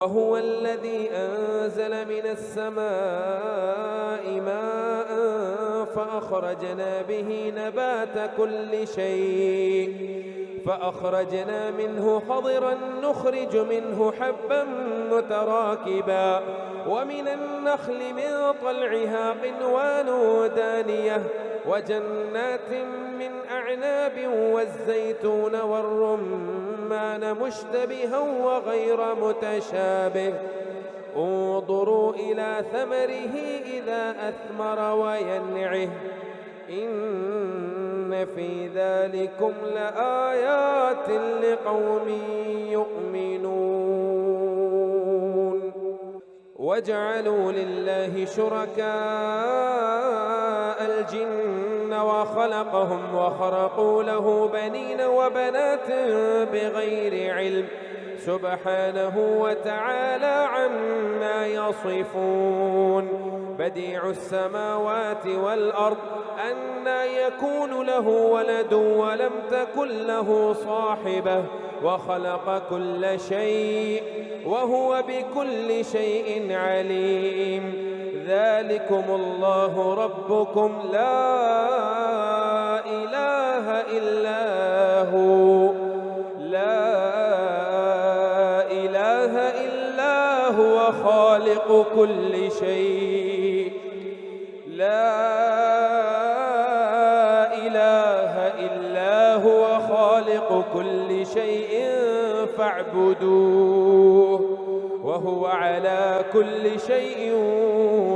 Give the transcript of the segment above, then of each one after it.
وهو الذي أنزل من السماء ماء فأخرجنا به نبات كل شيء فأخرجنا منه خضرا نخرج منه حبا متراكبا ومن النخل من طلعها قنوان دانية وجنات من أعناب والزيتون والرمان مشتبها وغير متشابه انظروا إلى ثمره إذا أثمر وينعه إن في ذلكم لآيات لقوم يؤمنون وجعلوا لله شركاء الجن وخلقهم وخرقوا له بنين وبنات بغير علم سبحانه وتعالى عما يصفون بديع السماوات والأرض أنى يكون له ولد ولم تكن له صاحبة وخلق كل شيء وهو بكل شيء عليم ذلكم الله ربكم لا إله إلا هو هو خالق كل شيء لا إله إلا هو خالق كل شيء فاعبدوه وهو على كل شيء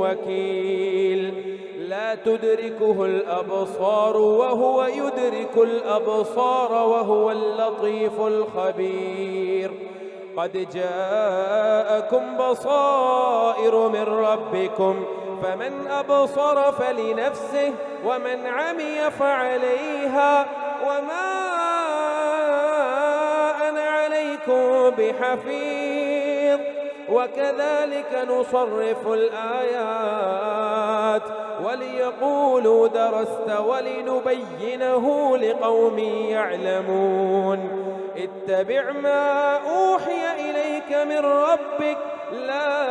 وكيل لا تدركه الأبصار وهو يدرك الأبصار وهو اللطيف الخبير قد جاءكم بصائر من ربكم فمن أبصر فلنفسه ومن عمي فعليها وما أنا عليكم بحفيظ وكذلك نصرف الآيات وليقولوا درست ولنبينه لقوم يعلمون اتبع ما أوحي إليك من ربك لا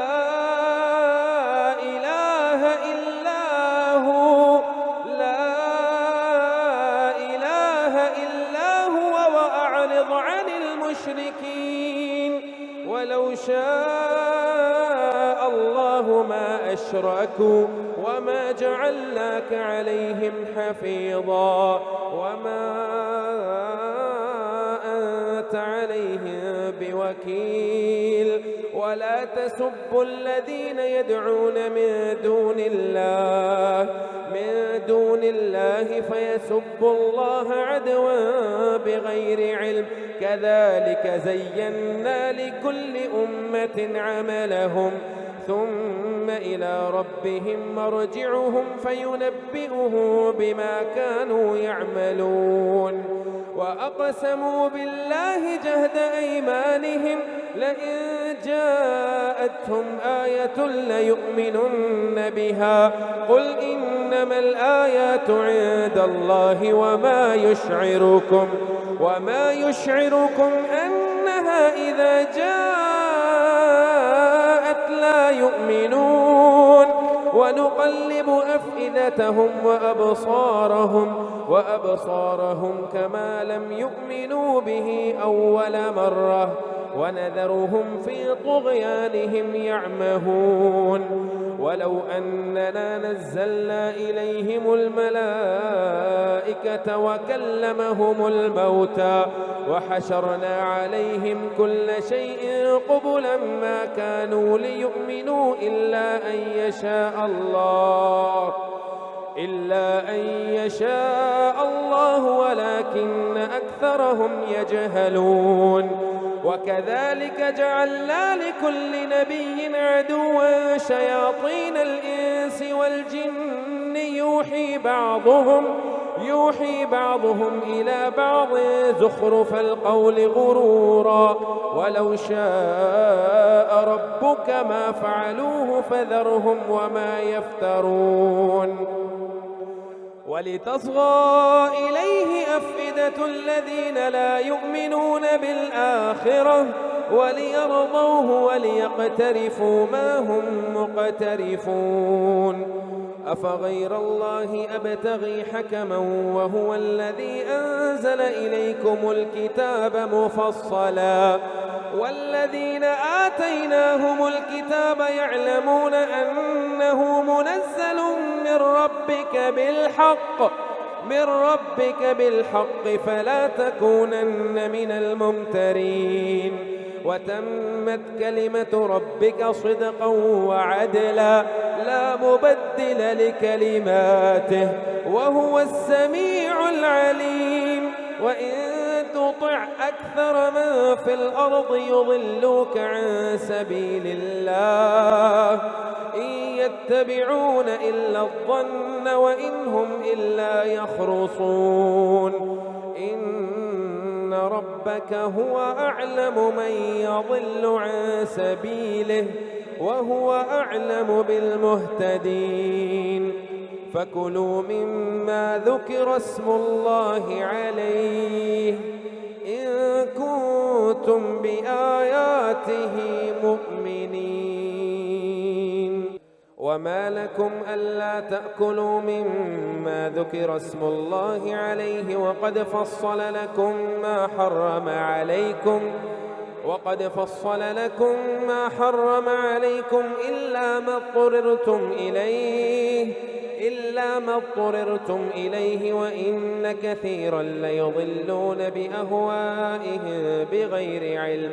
إله إلا هو وأعرض عن المشركين ولو شاء الله ما أشركوا وما جعلناك عليهم حفيظا وما عليهم بوكيل ولا تسبوا الذين يدعون من دون الله فيسبوا الله عدوا بغير علم كذلك زينا لكل أمة عملهم ثم إلى ربهم مرجعهم فينبئهم بما كانوا يعملون وأقسموا بالله جهد أيمانهم لئن جاءتهم آية ليؤمنن بها قل إنما الآيات عند الله وما يشعركم أنها إذا جاءت لا يؤمنون ونقلب أفئدتهم وأبصارهم كما لم يؤمنوا به أول مرة ونذرهم في طغيانهم يعمهون ولو أننا نزلنا إليهم الملائكة وكلمهم الموتى وحشرنا عليهم كل شيء قبلا ما كانوا ليؤمنوا إلا أن يشاء الله ولكن أكثرهم يجهلون وكذلك جعلنا لكل نبي عدوا شياطين الإنس والجن يوحي بعضهم إلى بعض زخرف القول غرورا ولو شاء ربك ما فعلوه فذرهم وما يفترون ولتصغى إليه أفئدة الذين لا يؤمنون بالآخرة وليرضوه وليقترفوا ما هم مقترفون. أفغير الله أبتغي حكما وهو الذي أنزل إليكم الكتاب مفصلا والذين آتيناهم الكتاب يعلمون أنه منزل من ربك بالحق فلا تكونن من الممترين. وتمت كلمة ربك صدقا وعدلا لا مبدل لكلماته وهو السميع العليم. وإن تطع أكثر من في الأرض يضلوك عن سبيل الله إن يتبعون إلا الظن وإن هم إلا يخرصون. إن ربك هو أعلم من يضل عن سبيله وهو أعلم بالمهتدين. فكلوا مما ذكر اسم الله عليه إن كنتم بآياته مؤمنين. وما لكم ألا تأكلوا مما ذكر اسم الله عليه وقد فصل لكم ما حرم عليكم إلا ما اضطررتم إليه وإن كثيرا ليضلون بأهوائهم بغير علم.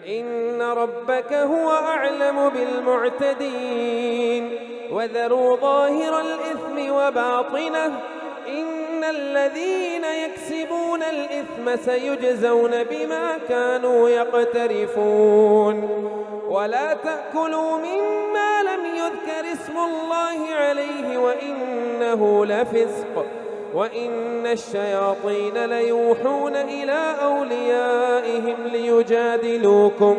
إن ربك هو أعلم بالمعتدين. وذروا ظاهر الإثم وباطنه إن الذين يكسبون الإثم سيجزون بما كانوا يقترفون. ولا تأكلوا مما لم يذكر اسم الله عليه وإنه لفسق وإن الشياطين ليوحون إلى أوليائهم ليجادلوكم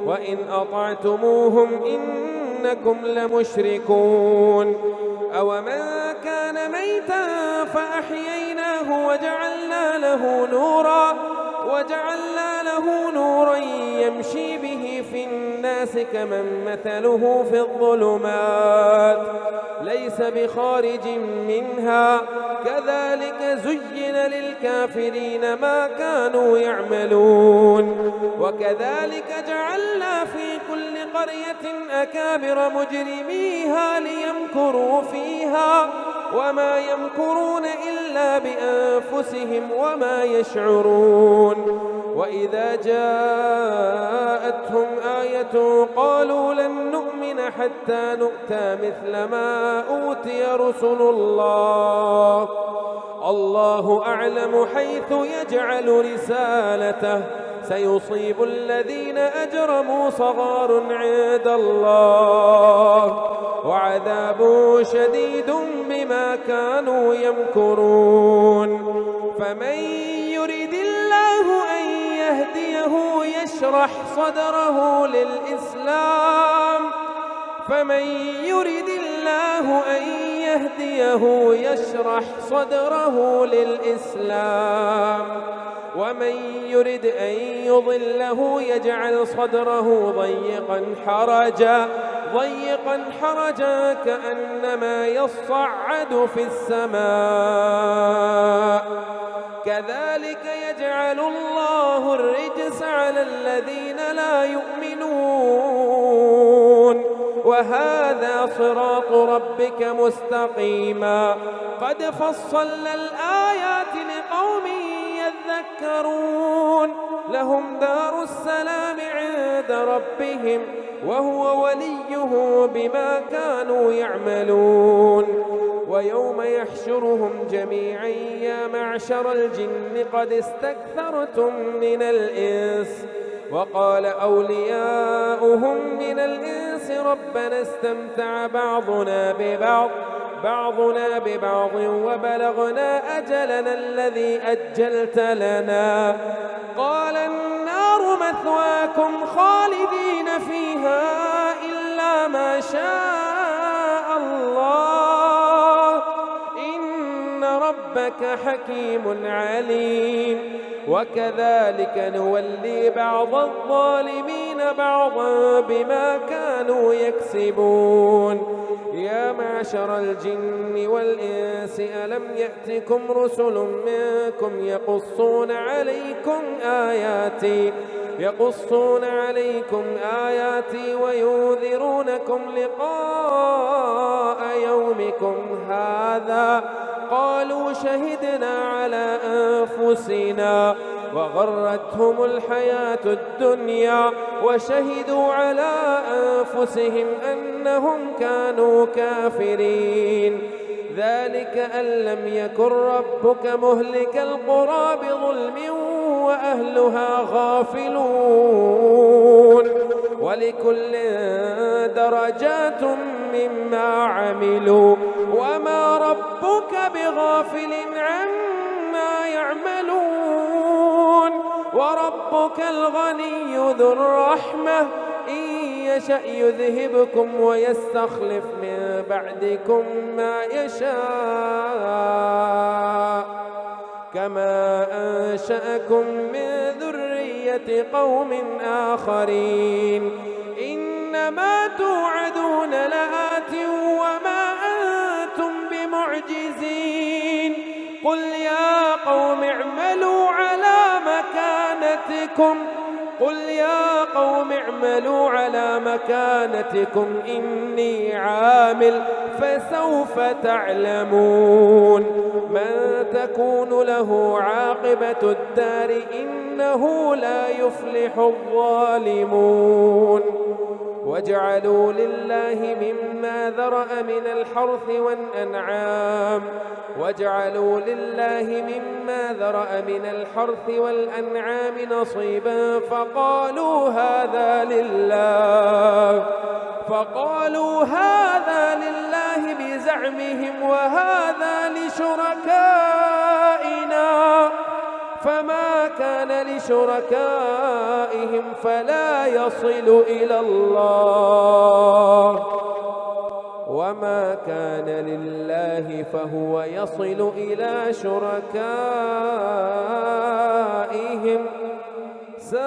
وإن أطعتموهم إنكم لمشركون. أومن كان ميتا فأحييناه وجعلنا له نورا يمشي به في الناس كمن مثله في الظلمات ليس بخارج منها كذلك زين للكافرين ما كانوا يعملون. وكذلك جعلنا في كل قرية أكابر مجرميها ليمكروا فيها وما يمكرون إلا بأنفسهم وما يشعرون. وإذا جاءتهم آية قالوا لن نؤمن حتى نؤتى مثل ما أوتي رسل الله الله أعلم حيث يجعل رسالته سيصيب الذين أجرموا صغار عند الله وعذاب شديد بما كانوا يمكرون. فمن يرد الله أن يهديه يشرح صدره للإسلام ومن يرد أن يضله يجعل صدره ضيقا حرجا كأنما يصعد في السماء كذلك يجعل الله الرجس على الذين لا يؤمنون وهذا صراط ربك مستقيما قد فصلنا الآيات لقوم يذكرون لهم دار السلام عند ربهم وهو وليه بما كانوا يعملون. ويوم يحشرهم جميعا يا معشر الجن قد استكثرتم من الإنس وقال أولياؤهم من الإنس ربنا استمتع بعضنا ببعض وبلغنا أجلنا الذي أجلت لنا قال النار مثواكم خالدين فيها إلا ما شاء الله إن ربك إنك حكيم عليم. وكذلك نولي بعض الظالمين بعضا بما كانوا يكسبون. يا معشر الجن والإنس ألم يأتكم رسل منكم يقصون عليكم آياتي وينذرونكم لقاء يومكم هذا؟ قالوا شهدنا على أنفسنا وغرتهم الحياة الدنيا وشهدوا على أنفسهم أنهم كانوا كافرين. ذلك أن لم يكن ربك مهلك القرى بظلم وأهلها غافلون. ولكل درجات مما عملوا وما ربك بغافل عما يعملون. وربك الغني ذو الرحمة إن يشأ يذهبكم ويستخلف من بعدكم ما يشاء كما أنشأكم من ذرية قوم آخرين. إنما توعدون لآت وما أنتم بمعجزين. قل يا قوم اعملوا على مكانتكم إني عامل فسوف تعلمون من تكون له عاقبة الدار إنه لا يفلح الظالمون. واجعلوا لله مما ذرأ من الحرث والأنعام نصيبا فقالوا هذا لله بزعمهم وهذا لشركائنا فما كان لشركائهم فلا يصل إلى الله وما كان لله فهو يصل إلى شركائهم ساء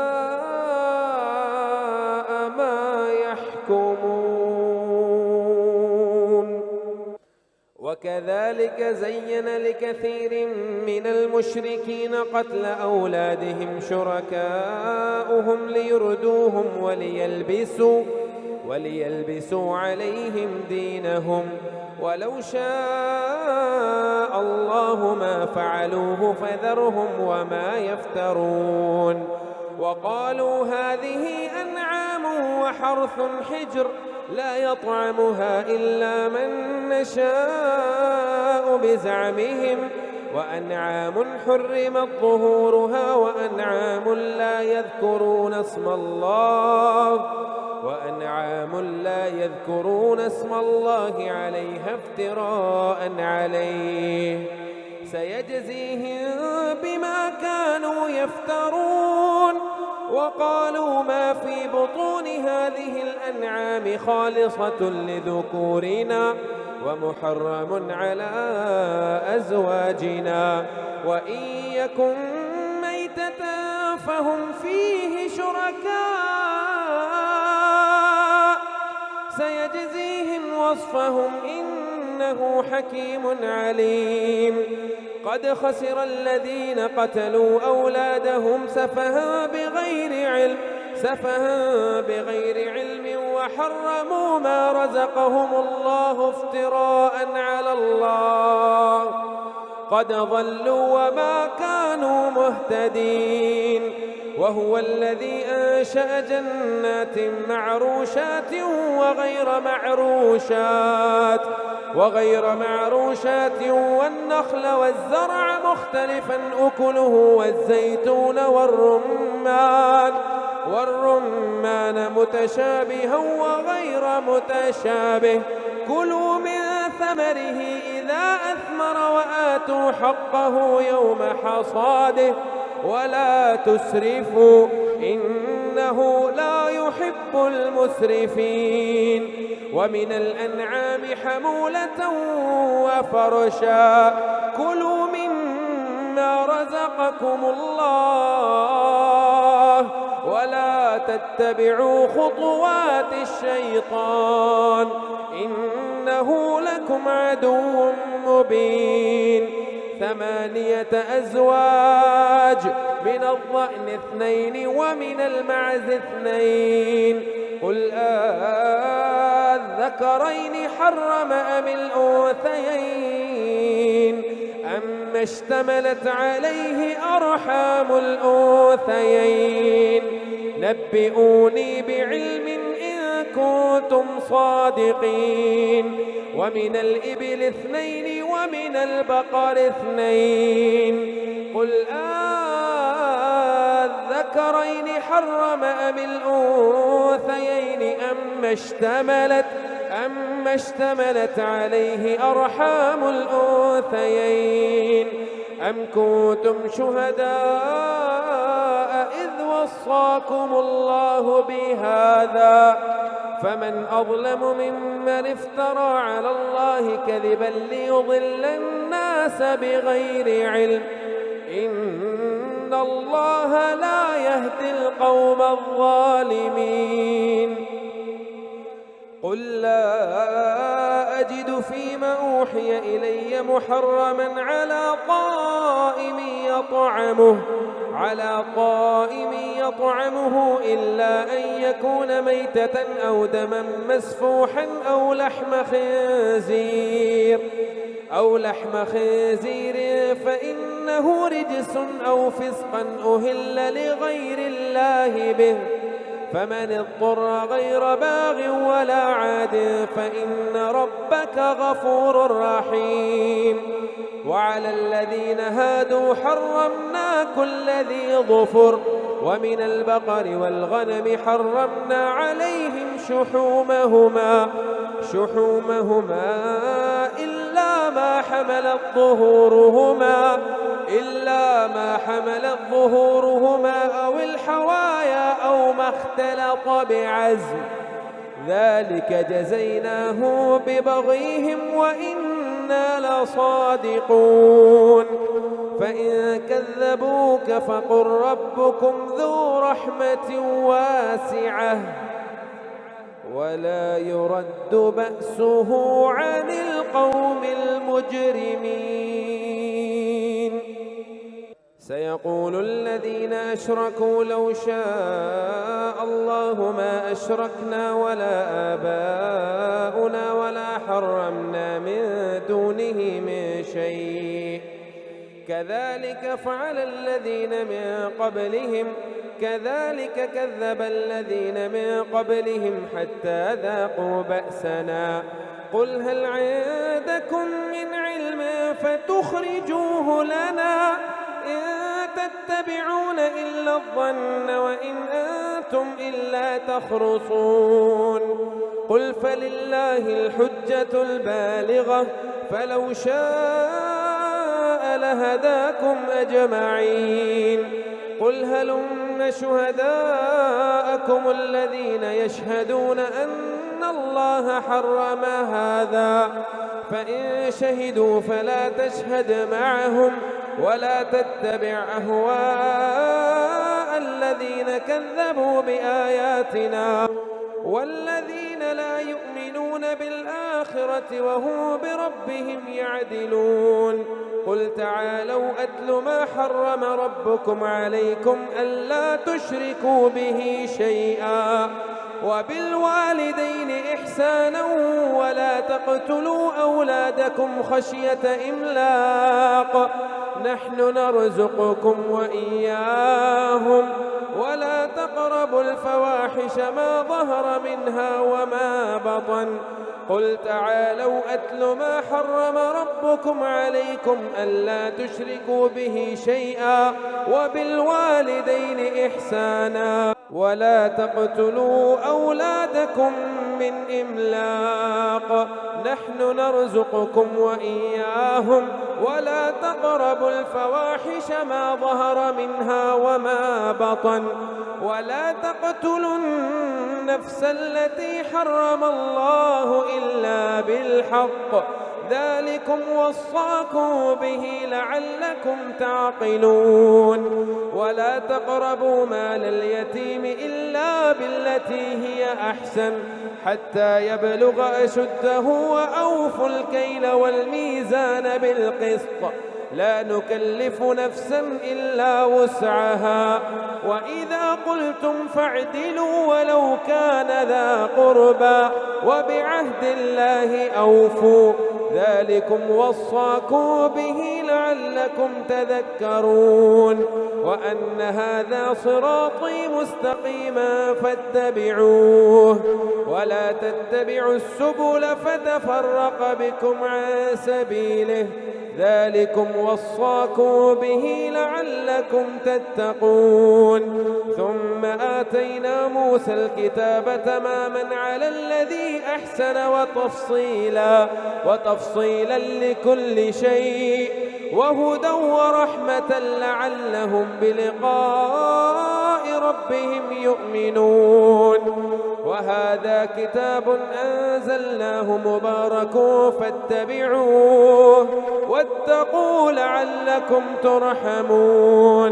ما يحكمون. وكذلك زين لكثير من المشركين قتل أولادهم شركاؤهم ليردوهم وليلبسوا عليهم دينهم ولو شاء الله ما فعلوه فذرهم وما يفترون. وقالوا هذه أنعام وحرث حجر لا يطعمها إلا من نشاء بزعمهم وأنعام حرمت ظهورها وأنعام لا يذكرون اسم الله عليها افتراء عليه سيجزيهم بما كانوا يفترون. وقالوا ما في بطون هذه الأنعام خالصة لذكورنا ومحرم على أزواجنا وإن يكن ميتة فهم فيه شركاء سيجزيهم وصفهم إنه حكيم عليم. قد خسر الذين قتلوا أولادهم سفها بغير علم وحرموا ما رزقهم الله افتراء على الله قد ضلوا وما كانوا مهتدين. وهو الذي أنشأ جنات معروشات وغير معروشات والنخل والزرع مختلفا أكله والزيتون والرمان متشابها وغير متشابه كلوا من ثمره إذا أثمر وآتوا حقه يوم حصاده ولا تسرفوا إنه لا يحب المسرفين. ومن الأنعام حمولة وفرشا كلوا من مما رزقكم الله ولا تتبعوا خطوات الشيطان إنه لكم عدو مبين. 8 أزواج، من الضأن 2 ومن المعز 2. قل الذكرين حرم أم الأنثيين أما اشتملت عليه أرحام الأنثيين نبئوني بعلم إن كنتم صادقين. ومن الإبل 2 ومن البقر 2. قل الذكرين حرم أم الأنثيين أما اشتملت عليه أرحام الأنثيين أم كنتم شهداء إذ وصاكم الله بهذا فمن أظلم ممن افترى على الله كذبا ليضل الناس بغير علم إن الله لا يهدي القوم الظالمين. قل لا أجد فيما أوحي إلي محرما على طائم يطعمه إلا أن يكون ميتة أو دما مسفوحا أو لحم خنزير فإنه رجس أو فسقا أهل لغير الله به فمن اضطر غير باغ ولا عاد فإن ربك غفور رحيم. وعلى الذين هادوا حرمنا كل ذي ظفر ومن البقر والغنم حرمنا عليهم شحومهما إلا ما حملت ظهورهما أو الحوايا أو ما اختلط بعزم ذلك جزيناه ببغيهم وإنا لصادقون. فإن كذبوك فقل ربكم ذو رحمة واسعة ولا يرد بأسه عن القوم المجرمين. سيقول الذين أشركوا لو شاء الله ما أشركنا ولا آباؤنا ولا حرمنا من دونه من شيء كذلك فعل الذين من قبلهم كذلك كذب الذين من قبلهم حتى ذاقوا بأسنا. قل هل عندكم من علم فتخرجوه لنا إن تتبعون إلا الظن وإن أنتم إلا تخرصون. قل فلله الحجة البالغة فلو شاء لهداكم أجمعين. قل هلم شهداءكم الذين يشهدون أن الله حرم هذا فإن شهدوا فلا تشهد معهم ولا تتبع أهواء الذين كذبوا بآياتنا والذين لا يؤمنون بالآخرة وهم بربهم يعدلون. قل تعالوا أتل ما حرم ربكم عليكم ألا تشركوا به شيئا وبالوالدين إحسانا ولا تقتلوا أولادكم خشية إملاق نحن نرزقكم وإياهم ولا تقربوا الفواحش ما ظهر منها وما بطن. قل تعالوا أتل ما حرم ربكم عليكم ألا تشركوا به شيئا وبالوالدين إحسانا ولا تقتلوا أولادكم من إملاق نحن نرزقكم وإياهم ولا تقربوا الفواحش ما ظهر منها وما بطن ولا تقتلوا النفس التي حرم الله إلا بالحق ذلكم وصاكم به لعلكم تعقلون ولا تقربوا مال اليتيم إلا بالتي هي أحسن حتى يبلغ أشده وأوفوا الكيل والميزان بالقسط لا نكلف نفسا إلا وسعها وإذا قلتم فاعدلوا ولو كان ذا قربى وبعهد الله أوفوا ذلكم وصاكم به لعلكم تذكرون وأن هذا صراطي مستقيما فاتبعوه ولا تتبعوا السبل فتفرق بكم عن سبيله ذلكم وصاكم به لعلكم تتقون ثم آتينا موسى الكتاب تماما على الذي أحسن وتفصيلا لكل شيء وهدى ورحمة لعلهم بلقاء ربهم يؤمنون وهذا كتاب أنزلناه مبارك فاتبعوه واتقوا لعلكم ترحمون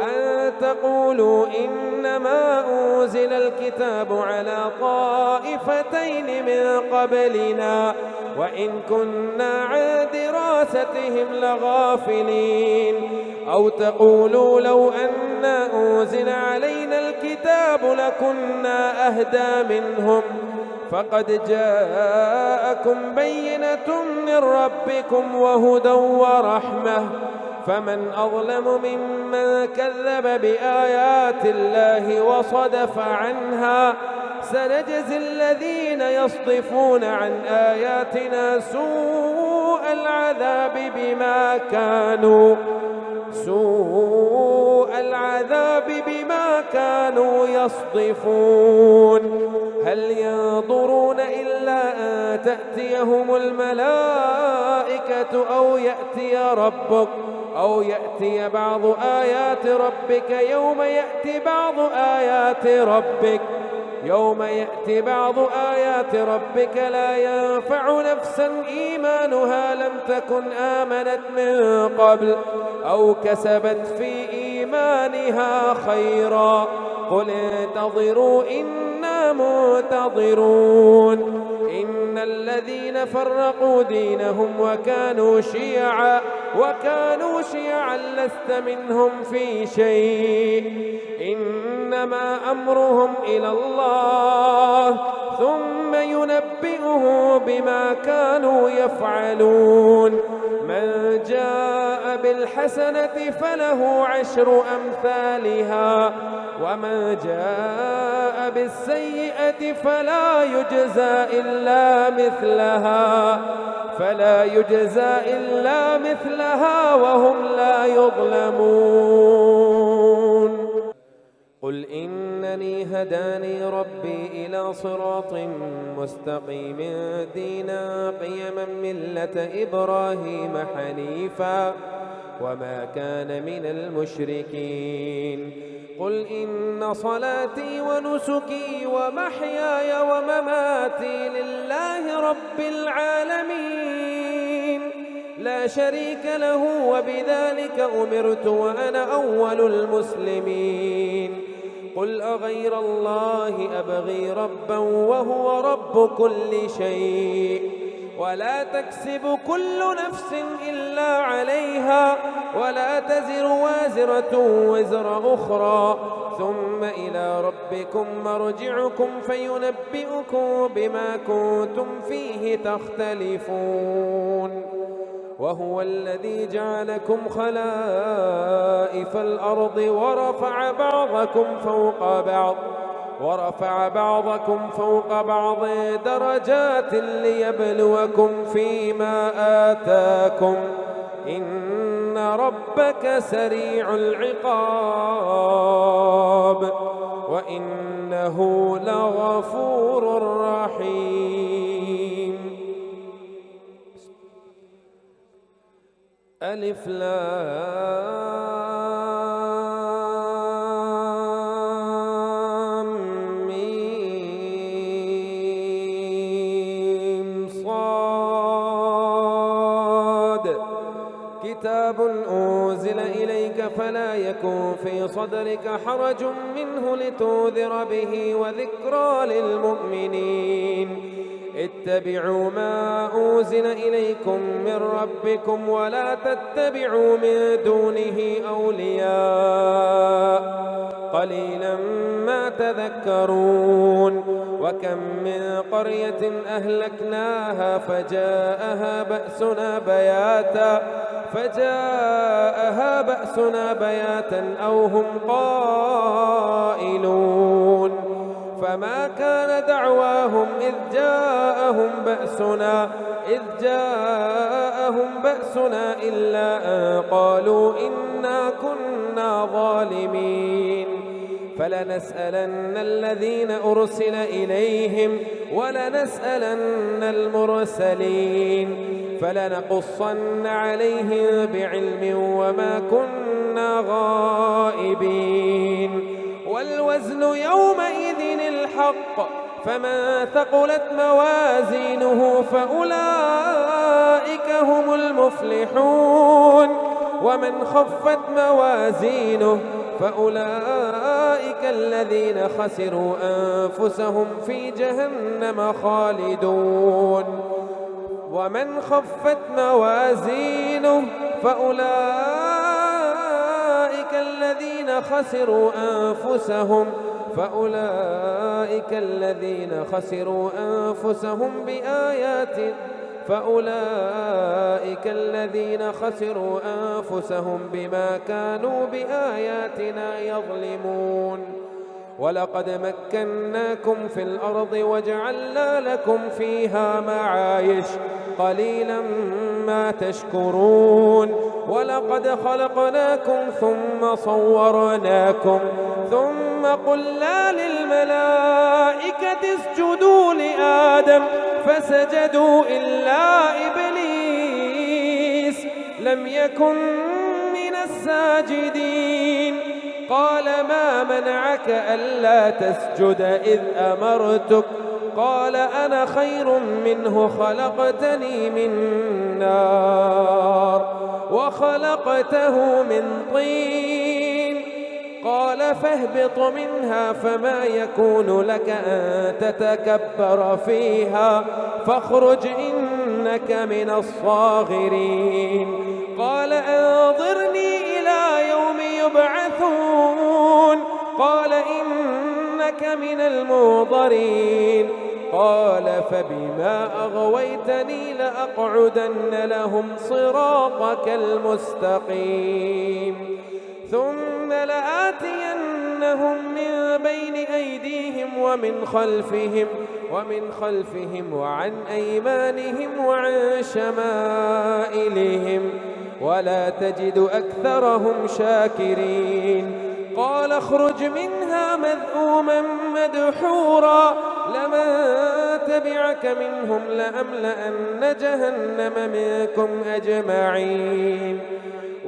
أن تقولوا إنما أنزل الكتاب على طائفتين من قبلنا وإن كنا عن دراستهم لغافلين أو تقولوا لو أن أنزل علينا الكتاب لكنا أهدى منهم فقد جاءكم بينة من ربكم وهدى ورحمة فمن أظلم ممن كذب بآيات الله وصدف عنها سنجزي الذين يصدفون عن آياتنا سوء العذاب بما كانوا يصدفون هل ينظرون إلا أن تأتيهم الملائكة أو يأتي بعض آيات ربك يوم يأتي بعض آيات ربك لا ينفع نفسا إيمانها لم تكن آمنت من قبل أو كسبت في إيمانها خيرا قل انتظروا إنا منتظرون إن الذين فرقوا دينهم وكانوا شيعا لست منهم في شيء إنما أمرهم إلى الله ثم ينبئهم بما كانوا يفعلون من جاء بالحسنة فله 10 أمثالها ومن جاء بالسيئة فلا يجزى إلا مثلها وهم لا يظلمون قل إنني هداني ربي إلى صراط مستقيم دينا قيما ملة إبراهيم حنيفا وما كان من المشركين قل إن صلاتي ونسكي ومحياي ومماتي لله رب العالمين لا شريك له وبذلك أمرت وأنا أول المسلمين قل أغير الله أبغي ربا وهو رب كل شيء ولا تكسب كل نفس إلا عليها ولا تزر وازرة وزر أخرى ثم إلى ربكم مرجعكم فينبئكم بما كنتم فيه تختلفون وهو الذي جعلكم خلائف الأرض ورفع بعضكم فوق بعض درجات ليبلوكم فيما آتاكم إن ربك سريع العقاب وإنه لغفور رحيم ألف لام ميم صاد كتاب أنزل إليك فلا يكن في صدرك حرج منه لتنذر به وذكرى للمؤمنين. اتبعوا ما أنزل إليكم من ربكم ولا تتبعوا من دونه أولياء قليلا ما تذكرون. وكم من قرية أهلكناها فجاءها بأسنا بياتا أو هم قائلون. فما كان دعواهم إذ جاءهم بأسنا إلا أن قالوا إنا كنا ظالمين. فلنسألن الذين أرسل إليهم ولنسألن المرسلين فلنقصن عليهم بعلم وما كنا غائبين. والوزن يومئذ الحق فمن ثقلت موازينه فأولئك هم المفلحون ومن خفت موازينه فأولئك الذين خسروا أنفسهم في جهنم خالدون. ومن خفت موازينه فأولئك الذين خسروا أنفسهم بما كانوا بآياتنا يظلمون. ولقد مكناكم في الأرض وجعلنا لكم فيها معايش قليلا ما تشكرون. ولقد خلقناكم ثم صورناكم ثم قلنا للملائكة اسجدوا لآدم فسجدوا إلا إبليس لم يكن من الساجدين. قال ما منعك ألا تسجد إذ أمرتك؟ قال أنا خير منه خلقتني من نار وخلقته من طين. قال فاهبط منها فما يكون لك أن تتكبر فيها فاخرج إنك من الصاغرين. قال أنظرني إلى يوم يبعثون. قال إنك من المنظرين. قال فبما أغويتني لأقعدن لهم صراطك المستقيم ثم لآتينهم من بين أيديهم ومن خلفهم وعن أيمانهم وعن شمائلهم ولا تجد أكثرهم شاكرين. قال اخرج منها مذءوما مدحورا لمن تبعك منهم لأملأن جهنم منكم أجمعين.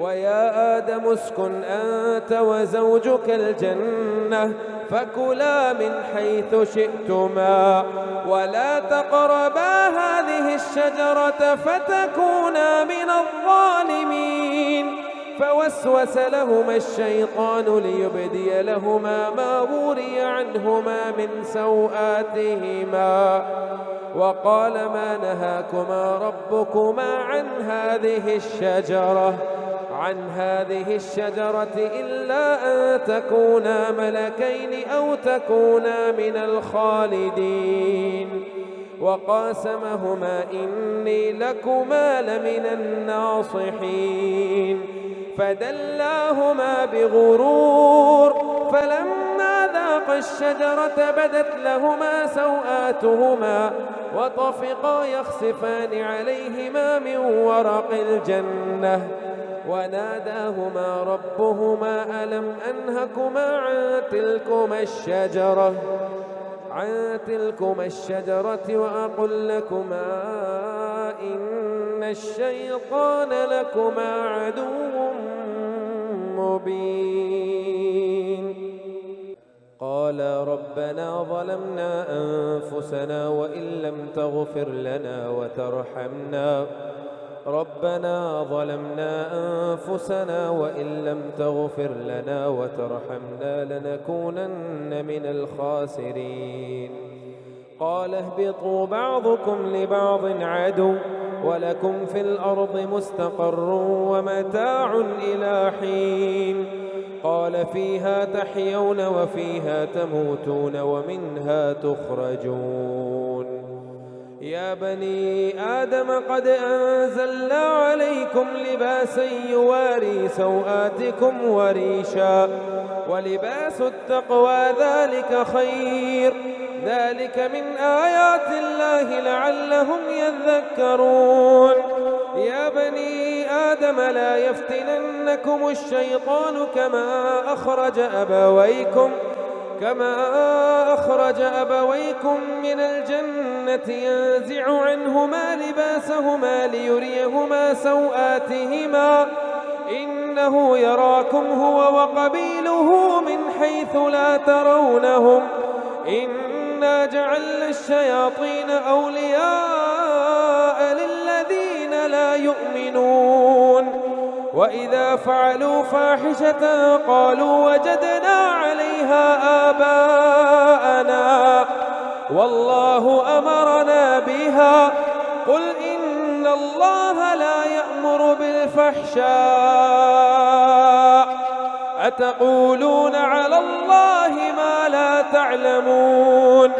ويا آدم اسكن أنت وزوجك الجنة فكلا من حيث شئتما ولا تقربا هذه الشجرة فتكونا من الظالمين. فوسوس لهما الشيطان ليبدي لهما ما وري عنهما من سوآتهما وقال ما نهاكما ربكما عن هذه الشجرة إلا أن تكونا ملكين أو تكونا من الخالدين. وقاسمهما إني لكما لمن الناصحين. فدلاهما بغرور فلما ذاقا الشجرة بدت لهما سوآتهما وطفقا يخصفان عليهما من ورق الجنة وناداهما ربهما ألم أنهكما عن تلكما الشجرة وأقل لكما إن الشيطان لكما عدو مبين. قال ربنا ظلمنا أنفسنا وإن لم تغفر لنا ربنا ظلمنا أنفسنا وإن لم تغفر لنا وترحمنا لنكونن من الخاسرين. قال اهبطوا بعضكم لبعض عدو ولكم في الأرض مستقر ومتاع إلى حين. قال فيها تحيون وفيها تموتون ومنها تخرجون. يا بني آدم قد أنزلنا عليكم لباسا يواري سوآتكم وريشا ولباس التقوى ذلك خير ذلك من آيات الله لعلهم يذكرون. يا بني آدم لا يفتننكم الشيطان كما أخرج أبويكم من الجنة ينزع عنهما لباسهما ليريهما سوآتهما إنه يراكم هو وقبيله من حيث لا ترونهم إنا جعلنا الشياطين أولياء للذين لا يؤمنون. وإذا فعلوا فاحشة قالوا وجدنا عليها آباءنا والله أمرنا بها قل إن الله لا يأمر بالفحشاء أتقولون على الله ما لا تعلمون.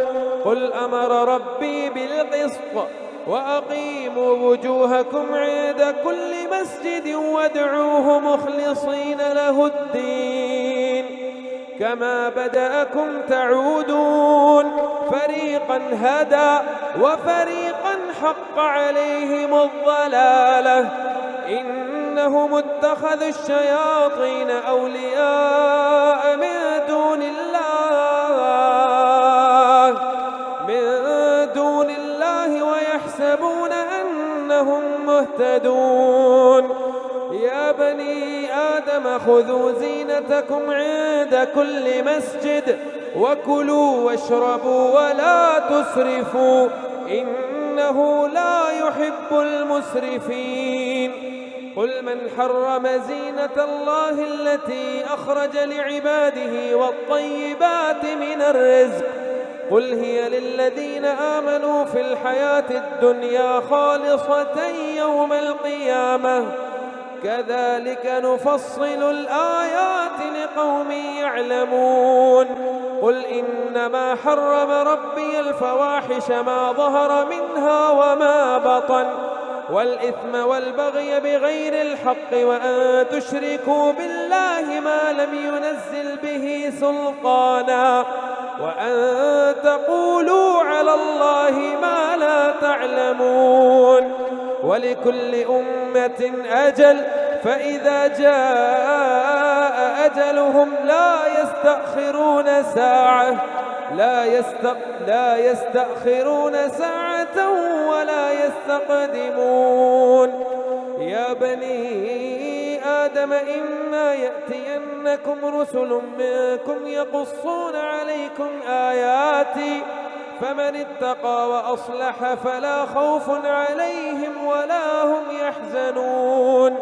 قل أمر ربي بالقسط وأقيموا وجوهكم عند كل مسجد وادعوه مخلصين له الدين كما بدأكم تعودون فريقا هدى وفريقا حق عليهم الضلالة إنهم اتخذوا الشياطين أولياء من دون الله ويحسبون أنهم مهتدون. يا بني آدم خذوا زينتكم عند كل مسجد وكلوا واشربوا ولا تسرفوا إنه لا يحب المسرفين. قل من حرم زينة الله التي أخرج لعباده والطيبات من الرزق قل هي للذين آمنوا في الحياة الدنيا خالصة يوم القيامة كذلك نفصل الآيات لقوم يعلمون. قل إنما حرم ربي الفواحش ما ظهر منها وما بطن والإثم والبغي بغير الحق وأن تشركوا بالله ما لم ينزل به سلطانا وأن تقولوا على الله ما لا تعلمون. ولكل أمة أجل فإذا جاء أجلهم لا يستأخرون ساعة ولا يستقدمون. يا بني آدم إما يأتينكم رسل منكم يقصون عليكم آياتي فمن اتقى وأصلح فلا خوف عليهم ولا هم يحزنون.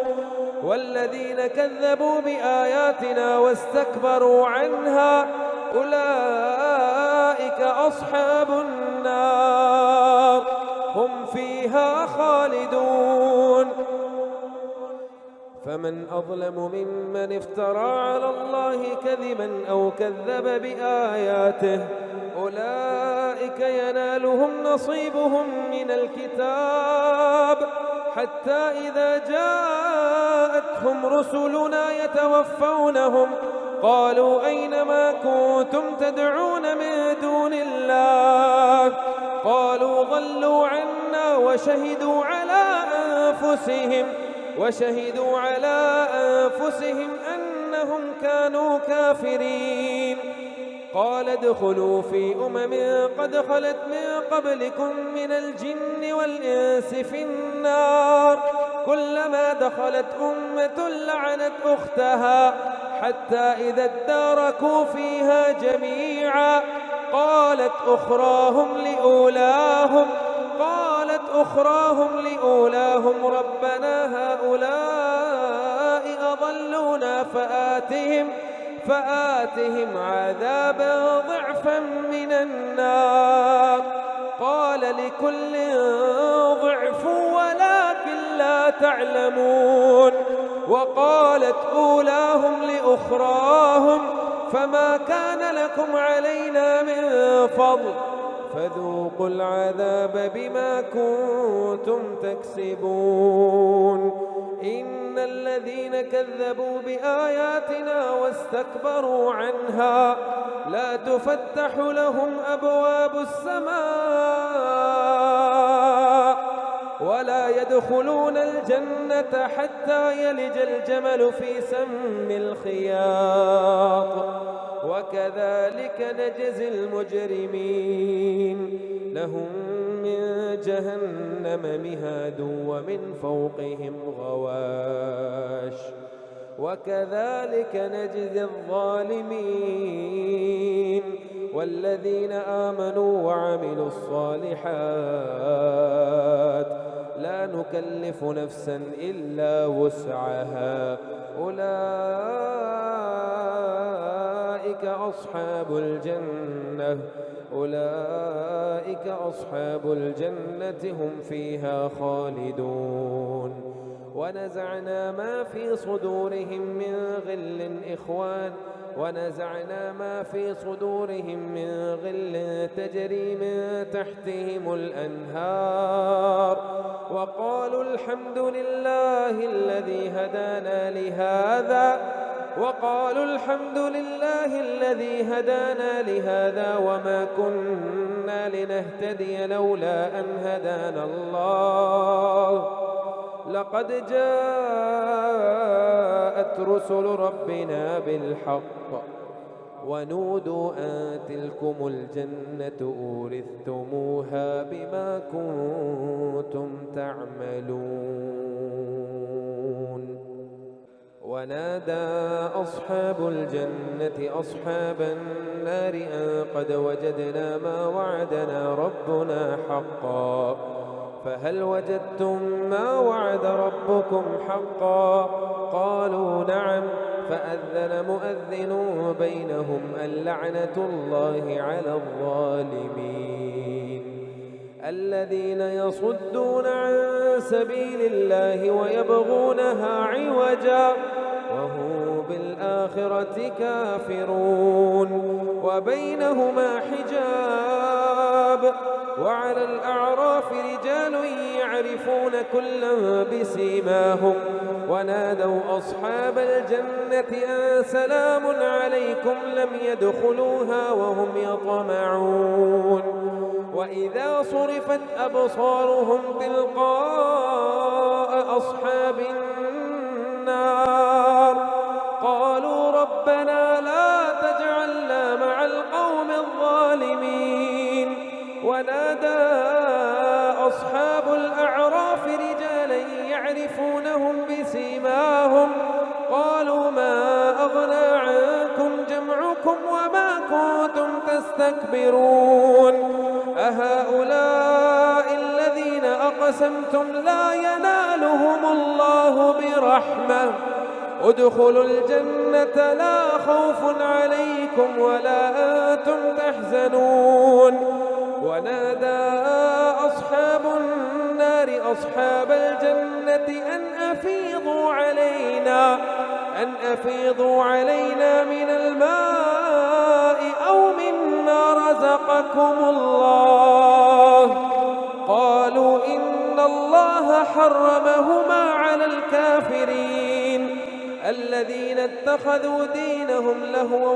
والذين كذبوا بآياتنا واستكبروا عنها أولئك أصحاب النار هم فيها خالدون. فمن أظلم ممن افترى على الله كذبا أو كذب بآياته أولئك ينالهم نصيبهم من الكتاب حتى إذا جاءتهم رسلنا يتوفونهم قالوا أين ما كنتم تدعون من دون الله قالوا ضلوا عنا وشهدوا على أنفسهم أنهم كانوا كافرين. قال ادخلوا في قد خلت من قبلكم من الجن والإنس في النار كلما دخلت أمة لعنت أختها حتى إذا اداركوا فيها جميعا قالت أخراهم لأولاهم ربنا هؤلاء أضلونا فآتهم عذابا ضعفا من النار. قال لكل ضعف ولكن لا تعلمون. وقالت أولاهم لأخراهم فما كان لكم علينا من فضل فذوقوا العذاب بما كنتم تكسبون. إن الذين كذبوا بآياتنا واستكبروا عنها لا تفتح لهم أبواب السماء ولا يدخلون الجنة حتى يلج الجمل في سم الخياط وكذلك نجزي المجرمين. لهم من جهنم مهاد ومن فوقهم غواش وكذلك نجزي الظالمين. والذين آمنوا وعملوا الصالحات لا نكلف نفسا إلا وسعها أولئك أصحاب الجنة هم فيها خالدون. ونزعنا ما في صدورهم من غل تجري من تحتهم الأنهار وقالوا الحمد لله الذي هدانا لهذا وما كنا لنهتدي لولا أن هدانا الله لقد جاءت رسل ربنا بالحق ونودوا أن تلكم الجنة أورثتموها بما كنتم تعملون. ونادى أصحاب الجنة أصحاب النار أن قد وجدنا ما وعدنا ربنا حقا فهل وجدتم ما وعد ربكم حقا؟ قالوا نعم. فأذن مؤذن بينهم اللعنة الله على الظالمين. الذين يصدون عن سبيل الله ويبغونها عوجا وهم بالآخرة كافرون وبينهما حجاب. وعلى الأعراف رجال يعرفون كلا بسيماهم ونادوا أصحاب الجنة أن سلام عليكم لم يدخلوها وهم يطمعون. وإذا صرفت أبصارهم تلقاء أصحاب النار قالوا ربنا لا تجعلنا مع القوم الظالمين. ونادى أصحاب الأعراف رجالا يعرفونهم بسيماهم قالوا ما أغنى عنكم جمعكم وما كنتم تستكبرون أهؤلاء الذين أقسمتم لا ينالهم الله برحمة ادخلوا الجنة لا خوف عليكم ولا أنتم تحزنون. ونادى أصحاب النار أصحاب الجنة أن أفيضوا علينا من الماء أو مما رزقكم الله. قالوا إن الله حرمهما على الكافرين الذين اتخذوا دينهم لهوا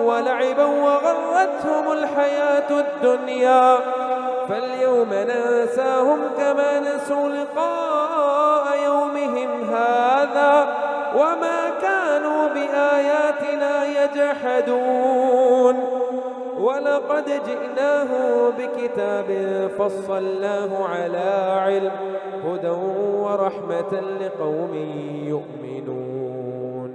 ولعبا وغرتهم الحياة الدنيا فاليوم ننساهم كما نسوا لقاء يومهم هذا وما كانوا بآياتنا يجحدون. ولقد جئناه بكتاب فصلناه على علم هدى ورحمة لقوم يؤمنون.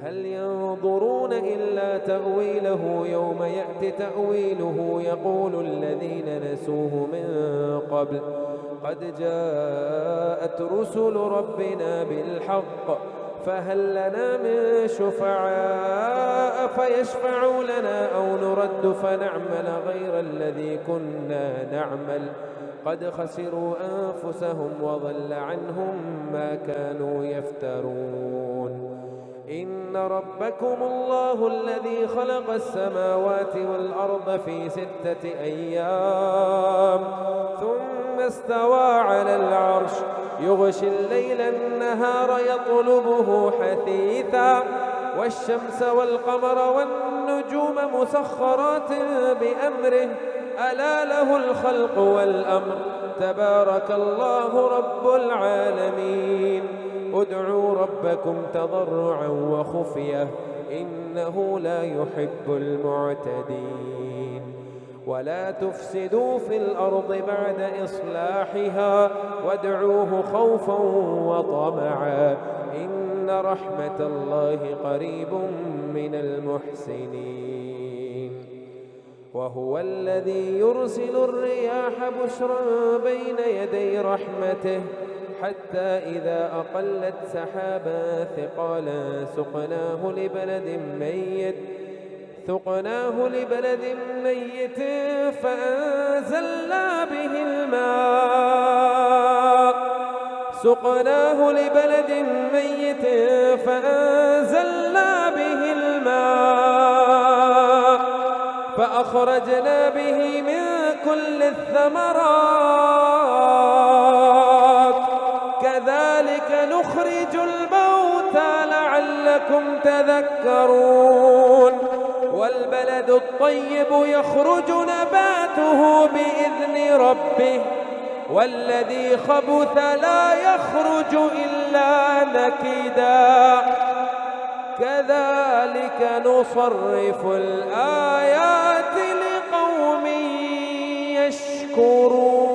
هل ينظرون إلا تأويله يوم يأتي تأويله يقول الذين نسوه من قبل قد جاءت رسل ربنا بالحق فهل لنا من شفعاء فيشفعوا لنا أو نرد فنعمل غير الذي كنا نعمل قد خسروا أنفسهم وضل عنهم ما كانوا يفترون إن ربكم الله الذي خلق السماوات والأرض في 6 أيام ثم استوى على العرش يغشي الليل النهار يطلبه حثيثا والشمس والقمر والنجوم مسخرات بأمره ألا له الخلق والأمر تبارك الله رب العالمين ادعوا ربكم تضرعا وخفية إنه لا يحب المعتدين ولا تفسدوا في الأرض بعد إصلاحها وادعوه خوفا وطمعا إن رحمة الله قريب من المحسنين وهو الذي يرسل الرياح بشرا بين يدي رحمته حتى إذا أقلت سحابا ثقالا سقناه لبلد ميت فأنزلنا به الماء فأخرجنا به من كل الثمرات كذلك نخرج الموتى لعلكم تذكرون والبلد الطيب يخرج نباته بإذن ربه والذي خبث لا يخرج إلا نكدا كذلك نصرف الآيات لقوم يشكرون